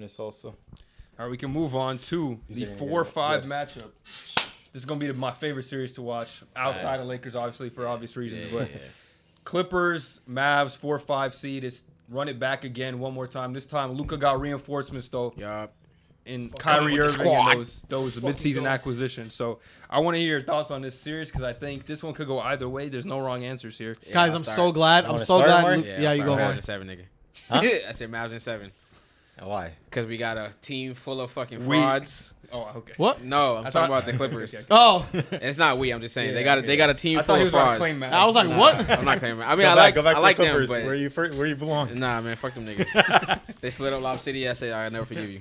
Also. All right, we can move on to the 4-5 matchup. This is going to be my favorite series to watch outside of Lakers, obviously, for obvious reasons. But Clippers, Mavs, 4-5 seed. It's run it back again one more time. This time, Luka got reinforcements, though. Yeah. And Kyrie Irving and those midseason acquisitions. So I want to hear your thoughts on this series because I think this one could go either way. There's no wrong answers here. Yeah, guys, I'm so glad. I'm so glad. Yeah, you go. Mavs in 7, nigga. Huh? I said Mavs in 7. Why? Because we got a team full of fucking frauds. Oh, okay. What? No, I'm talking about the Clippers. Okay. Oh, And it's not we. I'm just saying they got a team full of frauds. I was like, what? I'm not claiming. I mean, Go back I like to the them, Clippers, but where you belong. nah, man, fuck them niggas. They split up Lob City. I say I'll never forgive you.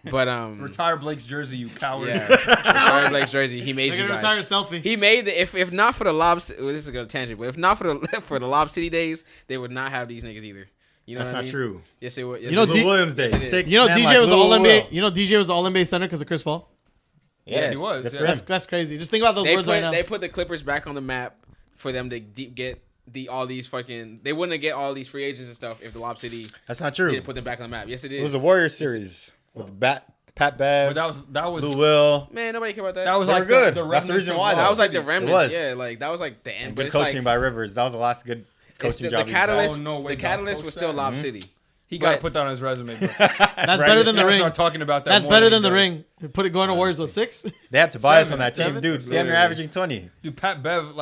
But retire Blake's jersey, you coward. Yeah, retire Blake's jersey. He made you guys. Retire selfie. He made the if not for the Lob. Well, this is a tangent, but if not for the Lob City days, they would not have these niggas either. You know That's what I not mean? true. Yes, it would. Yes, You know, it would. Lou Williams Day. Yes, it is. You know, Man DJ like was Lou all Will. NBA. You know, DJ was all NBA center because of Chris Paul. Yeah, he was. good for Yeah. him. That's crazy. Just think about those words right now. They put the Clippers back on the map for them to get all these fucking. They wouldn't get all these free agents and stuff if the Lob City That's not true. didn't put them back on the map. Yes, it is. It was a Warriors series with Pat But Bev, that was Lou Will. Man, nobody care about that. that was They like were good. The That's the reason remnants why, of though. That was like the Lob City. remnants. was. Yeah, like that was like the end. And But good it's coaching like, by Rivers. That was the last good it's coaching the job. catalyst. Oh, no way, the catalyst don't was coach still that. Lob City. He got to But- put that on his resume, bro. That's better than the Gotta ring. start talking about that. That's more better he than the does. ring. Put it going to Warriors with 6. They have Tobias on Seven, that team, seven? dude. They're Yeah. averaging 20. Dude, Pat Bev,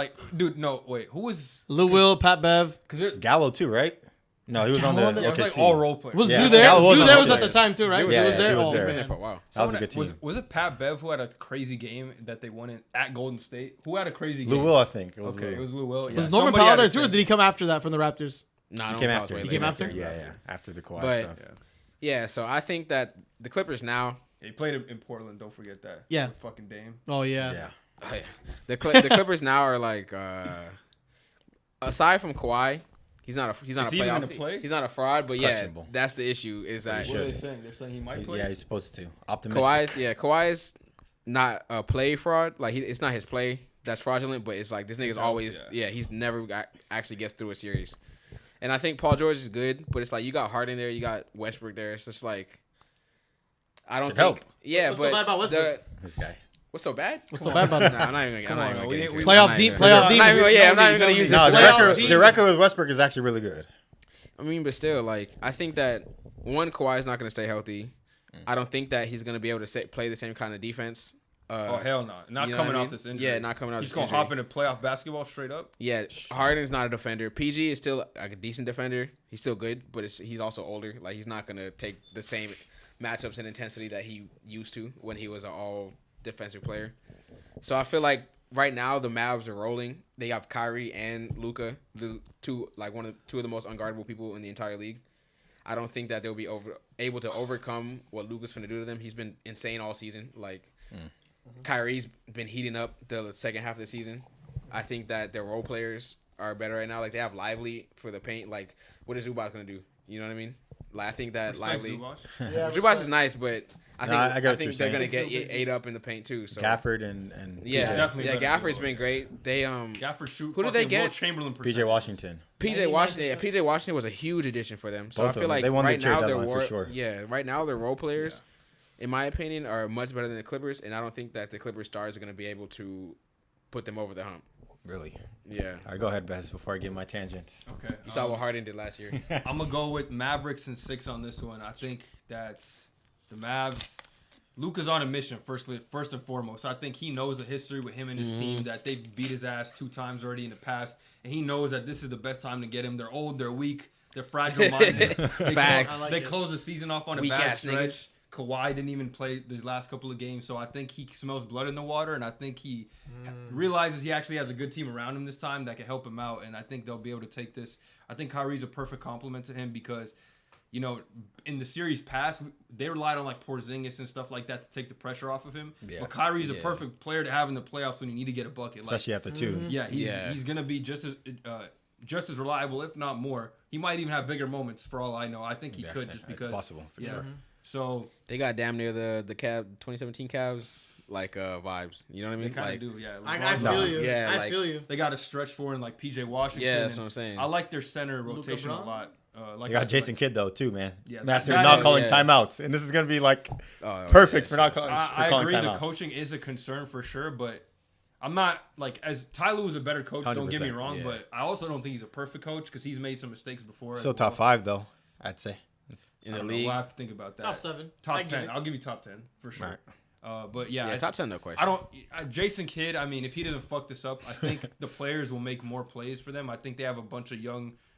no, wait, who was? Lou Will, Pat Bev. Because Gallo too, right? No, he was on Gallo the on there? it was like OKC. all role players. Was Yeah, Zoo there? Gallo was Zoo on there the was at the Warriors. time too, right? Zoo Zoo was was there. there. Zoo was Oh, there. Been man. there for a while. That was a good team. Was it Pat Bev who had a crazy game that they won at Golden State? Who had a crazy game? Lou Will, I think. It was Okay, Lou. it was Lou Will. Yeah. Was Norman Somebody Powell had there a too, or thing. did he come after that from the Raptors? Nah, He no came one after. calls He way came later. after? Yeah. After the Kawhi But- stuff. Yeah, so I think that the Clippers now. He played in Portland. Don't forget that. Yeah. With fucking Dame. Oh yeah. Yeah. The Clippers now are like aside from Kawhi, he's not a Is he even playoff. gonna play? He's not a fraud, but It's yeah, questionable. that's the issue. Is that What are they saying? They're saying he might play. Yeah, he's supposed to. Optimistic. Kawhi's not a play fraud. Like it's not his play that's fraudulent, but it's like this nigga's always he's never actually gets through a series. And I think Paul George is good, but it's like you got Harden there, you got Westbrook there. It's just like I don't Should think. help. Yeah, What's so but bad about Westbrook? This guy. what's so bad? What's so bad about it? Nah, I'm not even Come gonna. on, I'm not we- even gonna we- get into it. Playoff I'm deep, not even playoff gonna- deep. I'm not even- Yeah, I'm not even gonna No use need. this. No, to the like- record, the record with Westbrook is actually really good. I mean, but still, like, I think that one, Kawhi is not going to stay healthy. I don't think that he's going to be able to play the same kind of defense. Oh hell no! Not you know coming what I off mean? this injury. Yeah, not coming off He's this gonna injury. hop into playoff basketball straight up. Yeah, Harden's not a defender. PG is still like a decent defender. He's still good, but he's also older. Like, he's not going to take the same matchups and intensity that he used to when he was an all defensive player. So I feel like right now the Mavs are rolling. They have Kyrie and Luka, the two of the most unguardable people in the entire league. I don't think that they'll be able to overcome what Luka's finna do to them. He's been insane all season. Like, Kyrie's been heating up the second half of the season. I think that their role players are better right now. Like, they have Lively for the paint. Like, what is Zubac gonna do? You know what I mean? Like, I think that Respect Lively. Zubac. Yeah, Zubac is nice, but I think I get what think you're they're gonna saying. get ate up in the paint too. So Gafford and yeah, PJ. definitely better Gafford's than been great. They Gafford shoot. Who did they fucking Will get? Chamberlain. PJ Washington. PJ Washington. Yeah, PJ Washington was a huge addition for them. So Both I of feel them. like They won the right trade now their deadline for sure. right now their role players, in my opinion, are much better than the Clippers, and I don't think that the Clippers stars are gonna be able to put them over the hump. Really? Yeah. All right, go ahead, Bess, before I get my tangents. Okay. You saw what Harden did last year. I'm gonna go with Mavericks and 6 on this one. I think that's the Mavs. Luka's on a mission first and foremost. I think he knows the history with him and his team that they've beat his ass 2 times already in the past, and he knows that this is the best time to get him. They're old, they're weak, they're fragile minded. Facts. They close the season off on a Weak bad ass stretch. niggas. Kawhi didn't even play these last couple of games, so I think he smells blood in the water, and I think he realizes he actually has a good team around him this time that can help him out, and I think they'll be able to take this. I think Kyrie's a perfect complement to him because, you know, in the series past, they relied on like Porzingis and stuff like that to take the pressure off of him. Yeah. But Kyrie's a perfect player to have in the playoffs when you need to get a bucket. Especially after 2. Yeah, he's gonna be just as reliable, if not more. He might even have bigger moments for all I know. I think he could just because it's possible for sure. So They got damn near the Cavs 2017 Cavs like vibes. You know what I they mean? kind of Like, do, yeah. I LeBron's- feel you. Yeah, I like- feel you. They got a stretch for in like PJ Washington. Yeah, that's and what I'm saying. I like their center rotation a Brown? lot. Like You got Jason Kidd though too, man. Yeah, Master that not is- calling yeah. timeouts, and this is gonna be like Oh, perfect yeah, for not so- calling. I calling agree. The timeouts. coaching is a concern for sure, but I'm not like as Ty Lue is a better coach. Don't get me 100%, wrong, yeah. but I also don't think he's a perfect coach because he's made some mistakes before. Still as well. top 5 though, I'd say. in I the don't know. league. We'll have to think about that. Top 7. Top I get 10. it. I'll give you top 10 for sure. Right. But yeah, Yeah, top 10, no question. I don't. Jason Kidd. I mean, if he doesn't fuck this up, I think the players will make more plays for them. I think they have a bunch of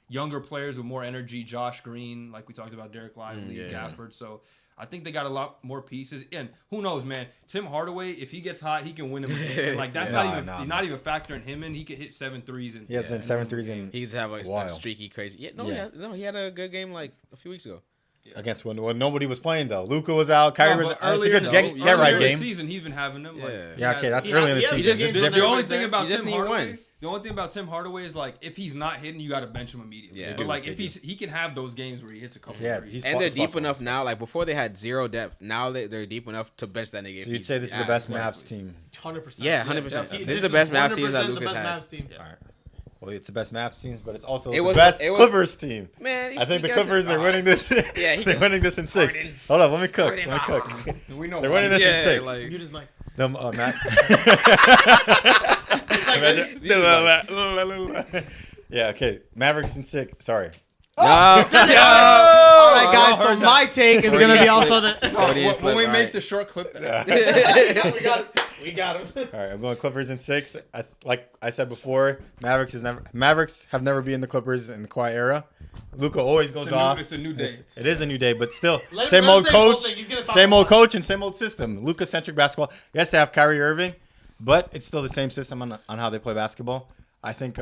younger players with more energy. Josh Green, like we talked about, Derek Lively, yeah. Gafford. So I think they got a lot more pieces. And who knows, man? Tim Hardaway, if he gets hot, he can win him a game. Like that's not even factoring him in. He could hit 7 threes and He has and 7 win threes the game. in He's have a Wild. streaky, crazy. Yeah, no, Yeah. he had a good game like a few weeks ago. against when nobody was playing though. Luka was out, Kyrie was. No, It's a earlier good in get the right earlier game. season, he's been having them. Like, Yeah. Yeah, okay, that's He early in the has- he season. has This is games The different. only thing about You just Tim need Hardaway, one. the only thing about Tim Hardaway is like if he's not hitting, you got to bench him immediately. Yeah. But They like do, if they he can have those games where he hits a couple. Yeah, threes. he's And they're it's deep possible. enough now. Like before, they had zero depth. Now they're deep enough to bench that nigga. if So you'd he's say this is the ass. best Mavs team. 100%. Yeah, 100%. Yeah, This is the best Mavs team that 100% the Luka's best had. Mavs team. Yeah. All right. Well, it's the best Mavs teams, but it's also It the was- best it was- Clippers team. Man, I think the Clippers are winning this. Yeah, they're winning this in 6. Harden. Hold up, let me cook. Harden. Let me cook. We know They're winning this in Yeah, 6. like- Mute his mic. Them, Matt. Yeah, okay. Mavericks in 6. Sorry. No. All right, guys. So heard that. my take is gonna be also the. When we All make right. the short clip, we got it. We got him. All right, I'm going Clippers in 6. Like I said before, Mavericks have never been the Clippers in the Kawhi era. Luka always goes off. it's a new day. It is a new day, but still, Let him- same let him old say the whole coach, thing. He's gonna talk same old about it. coach, and same old system. Luka-centric basketball. Yes, they have Kyrie Irving, but it's still the same system on how they play basketball. I think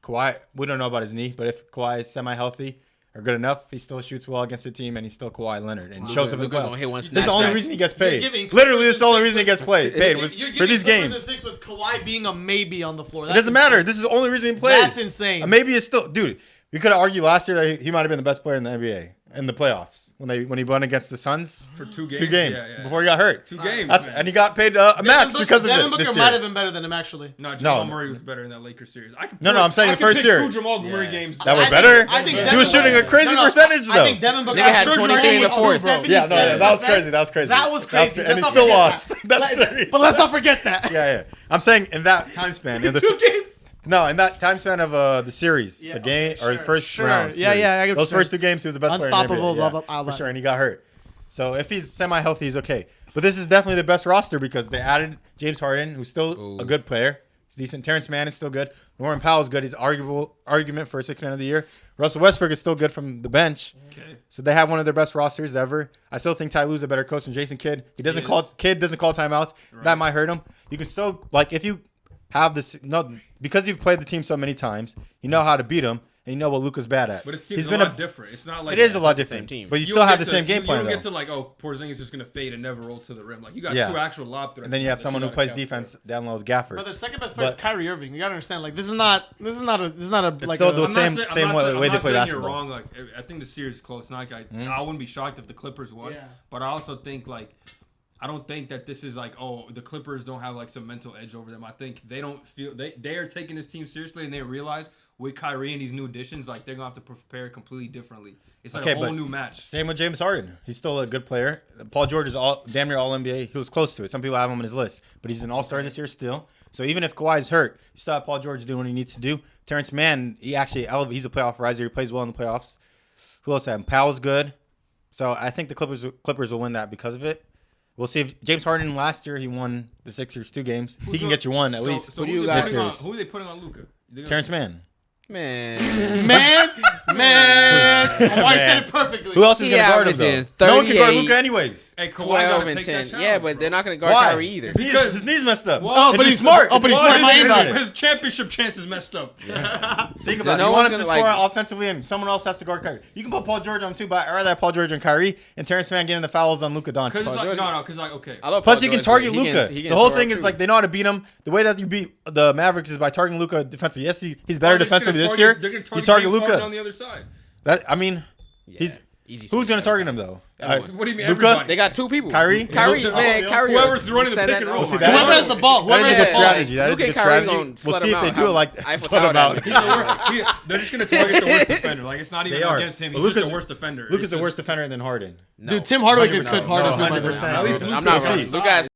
Kawhi, we don't know about his knee, but if Kawhi is semi-healthy or good enough, he still shoots well against the team, and he's still Kawhi Leonard, and shows up in Luka gonna hit one playoffs. This is the only snapback. reason he gets paid. You're giving Literally, this is the only Clippers reason he gets paid was You're for giving these Clippers games. in 6 with Kawhi being a maybe on the floor. It doesn't matter. This is the only reason he plays. That's insane. Maybe it's still, dude. We could have argued last year that he might have been the best player in the NBA in the playoffs when he won against the Suns for 2 games. 2 games Yeah. before he got hurt. 2 games. That's, man. and he got paid a max because of Devin it Booker this might year. have been better than him actually. No, Jamal No. Murray was better in that Lakers series. No, I'm saying the first year. 2 Jamal Murray Yeah. games. That were I think- better. I think He Devin was shooting a Booker- crazy percentage though. I think Devin Booker Nigga had I'm sure 23 in the Jordan fourth. was Yeah, no, that was 77%. crazy. That was crazy. That was crazy. And Let's he not still forget lost. that. That's serious. But let's not forget that. Yeah. I'm saying in that time span, in 2 the games. no, in that time span of the series, Yeah, the game okay, or the sure, first sure. round. Yeah, series. yeah, I get what Those you're first saying. 2 games, he was the best player in the Unstoppable, NBA. blah, Yeah, blah, blah, for blah. sure, and he got hurt. So if he's semi-healthy, he's okay. But this is definitely the best roster because they added James Harden, who's still a good player. He's decent. Terrence Mann is still good. Norman Powell is good. He's argument for a 6th man of the year. Russell Westbrook is still good from the bench. Okay. So they have one of their best rosters ever. I still think Ty Lue's a better coach than Jason Kidd. He doesn't call timeouts. Right. That might hurt him. You can still if you have this because you've played the team so many times, you know how to beat him and you know what Luka's bad at. But his He's team's been a lot different. It's not like It is a that. lot the same different. team. But you You still don't have get the same to- game you plan don't though. get to like, Porzingis is just gonna fade and never roll to the rim. Like you got Yeah. 2 actual lob threats. And then you have that someone who gotta plays account defense for. down low with Gafford. But their second best player is But- Kyrie Irving. You gotta understand, like this is not a like still a, the I'm same- not same I'm way- not way they saying play you're basketball. wrong. Like I think the series is close. Not like I wouldn't be shocked if the Clippers won. Yeah. But I also think I don't think that this is like, the Clippers don't have like some mental edge over them. I think they don't feel they are taking this team seriously and they realize with Kyrie and these new additions, like they're gonna have to prepare completely differently. It's like a whole new match. Same with James Harden. He's still a good player. Paul George is damn near all NBA. He was close to it. Some people have him on his list, but he's an all-star this year still. So even if Kawhi's hurt, you still have Paul George doing what he needs to do. Terrence Mann, he's a playoff riser. He plays well in the playoffs. Who else have him? Powell's good. So I think the Clippers will win that because of it. We'll see if James Harden last year he won the Sixers 2 games. He can get you one at least. So Who do you who guys- are they putting on Luka? Terrence Mann. Man. Kawhi said it perfectly. Who else is He going to guard him averaging though? No one can guard 38, Luka anyways. Hey, Kawhi 12 gotta and take 10. that challenge, Yeah, but bro. they're not going to guard Why? Kyrie either. His knee's messed up. Oh, but he's he's smart. oh, but he's Well, smart think about it. His championship chance is messed up. Think about Yeah, it. no You one's want him to gonna, score like- offensively, and someone else has to guard Kyrie. You can put Paul George on too, but I'd rather have Paul George and Kyrie and Terrence Mann getting the fouls on Luka Doncic. Because it's like, George- because okay. I love Plus, Paul you can George, target but he Luka. can The whole score thing is too. like they know how to beat him. The way that you beat the Mavericks is by targeting Luka defensively. Yes, he's better They're just defensively gonna this year. They're gonna You target James Harden on Luka. the other side. That I mean, he's Easy. Who's gonna target him though? What do you mean? Luka? Everybody? They got 2 people. Kyrie? Kyrie, man, Kyrie. Whoever's running the send pick that and roll. over. See, that Whoever has the ball. That Whoever is a has good the ball. strategy. That is a Luka good and Kyrie strategy. gonna We'll slut see him if they out. do it like Eiffel that. Slut Tower him down. out. He's the worst. They're just gonna target the worst defender. Like it's not even They are. against him. But He's just Luka's- the worst defender. Luka's It's the just- worst defender than Harden. No. Dude, Tim Hardaway gets 100%. fit harder No, too. By the way. 100%. At least I'm Luka not is wrong. outside. Luka has